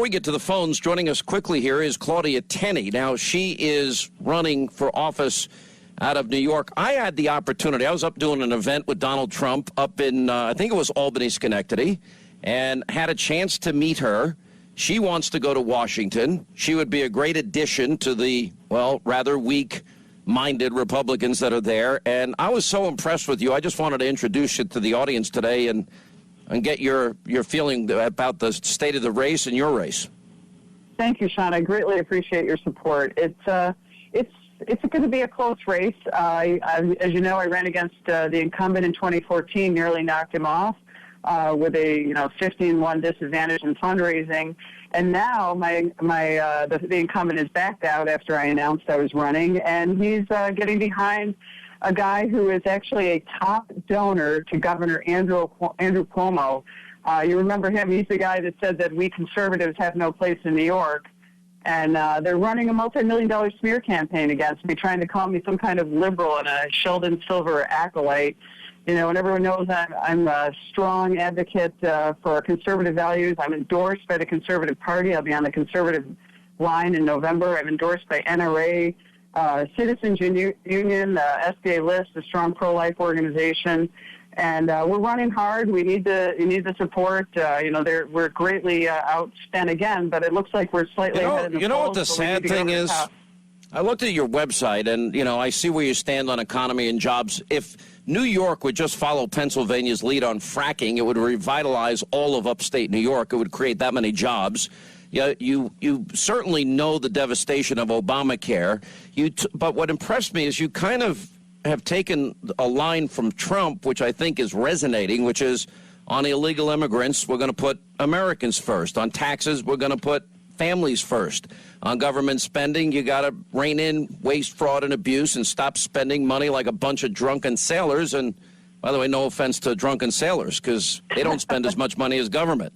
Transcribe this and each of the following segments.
we get to the phones, joining us quickly here is Claudia Tenney. Now, she is running for office out of New York. I had the opportunity. I was up doing an event with Donald Trump up in, I think it was Albany, Schenectady, and had a chance to meet her. She wants to go to Washington. She would be a great addition to the, well, rather weak-minded Republicans that are there. And I was so impressed with you. I just wanted to introduce you to the audience today and get your feeling about the state of the race and your race. Thank you, Sean. I greatly appreciate your support. It's going to be a close race. As you know, I ran against the incumbent in 2014, nearly knocked him off with a 15-1 disadvantage in fundraising. And now the incumbent is backed out after I announced I was running, and he's getting behind a guy who is actually a top donor to Governor Andrew Cuomo. You remember him? He's the guy that said that we conservatives have no place in New York. And they're running a multi-million-dollar smear campaign against me, trying to call me some kind of liberal and a Sheldon Silver acolyte. And everyone knows I'm a strong advocate for our conservative values. I'm endorsed by the Conservative Party. I'll be on the conservative line in November. I'm endorsed by NRA, Citizens Union, SBA List, a strong pro-life organization. And we're running hard. We need the support. We're greatly outspent again, but it looks like we're slightly ahead of the polls. You know what the sad thing is? I looked at your website, and, I see where you stand on economy and jobs. If New York would just follow Pennsylvania's lead on fracking, it would revitalize all of upstate New York. It would create that many jobs. You certainly know the devastation of Obamacare. But what impressed me is you kind of have taken a line from Trump, which I think is resonating, which is on illegal immigrants, we're going to put Americans first. On taxes, we're going to put families first. On government spending, you got to rein in waste, fraud, and abuse and stop spending money like a bunch of drunken sailors. And, by the way, no offense to drunken sailors, because they don't spend as much money as government.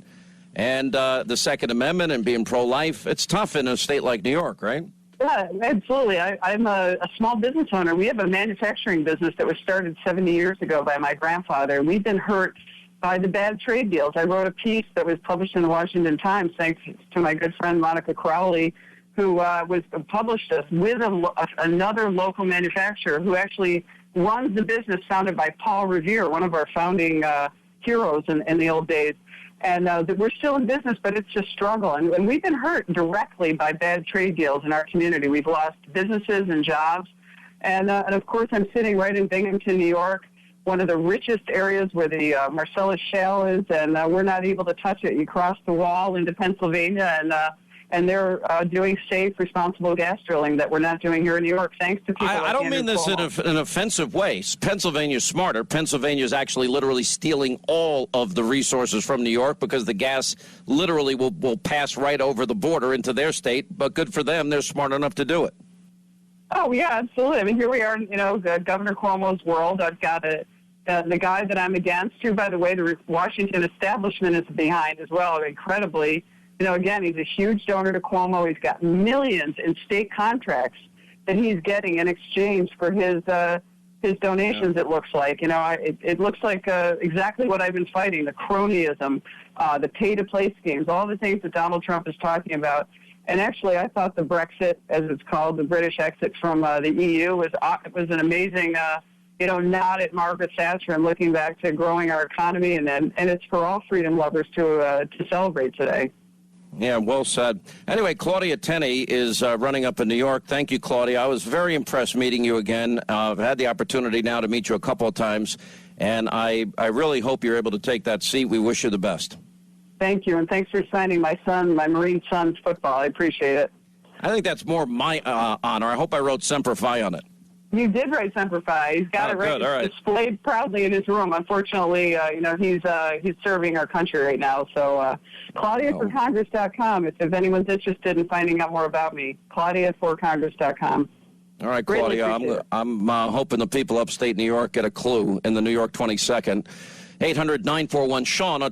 And the Second Amendment and being pro-life, it's tough in a state like New York, right? Yeah, absolutely. I'm a small business owner. We have a manufacturing business that was started 70 years ago by my grandfather. We've been hurt by the bad trade deals. I wrote a piece that was published in the Washington Times, thanks to my good friend Monica Crowley, who was published us with another local manufacturer who actually runs the business founded by Paul Revere, one of our founding heroes in the old days. And we're still in business, but it's a struggle. And we've been hurt directly by bad trade deals in our community. We've lost businesses and jobs. And of course, I'm sitting right in Binghamton, New York, one of the richest areas where the Marcellus Shale is, and we're not able to touch it. You cross the wall into Pennsylvania, and they're doing safe, responsible gas drilling that we're not doing here in New York, thanks to people like I don't Andrew mean this in an offensive way. Pennsylvania's smarter. Pennsylvania's actually literally stealing all of the resources from New York because the gas literally will pass right over the border into their state, but good for them. They're smart enough to do it. Oh, yeah, absolutely. I mean, here we are in, the Governor Cuomo's world. I've got the guy that I'm against, who, by the way, the Washington establishment is behind as well, incredibly. Again, he's a huge donor to Cuomo. He's got millions in state contracts that he's getting in exchange for his donations, yeah. It looks like. It looks like exactly what I've been fighting, the cronyism, the pay-to-play schemes, all the things that Donald Trump is talking about. And actually, I thought the Brexit, as it's called, the British exit from the EU, was an amazing nod at Margaret Thatcher and looking back to growing our economy. And it's for all freedom lovers to celebrate today. Yeah, well said. Anyway, Claudia Tenney is running up in New York. Thank you, Claudia. I was very impressed meeting you again. I've had the opportunity now to meet you a couple of times, and I really hope you're able to take that seat. We wish you the best. Thank you, and thanks for signing my Marine son's football. I appreciate it. I think that's more my honor. I hope I wrote Semper Fi on it. You did write Semper Fi. He's got it right. Good. All right. Displayed proudly in his room. Unfortunately, he's serving our country right now. So, ClaudiaForCongress.com. If anyone's interested in finding out more about me, ClaudiaForCongress.com. All right, Claudia. I'm hoping the people upstate New York get a clue in the New York 22nd. 800-941-SEAN.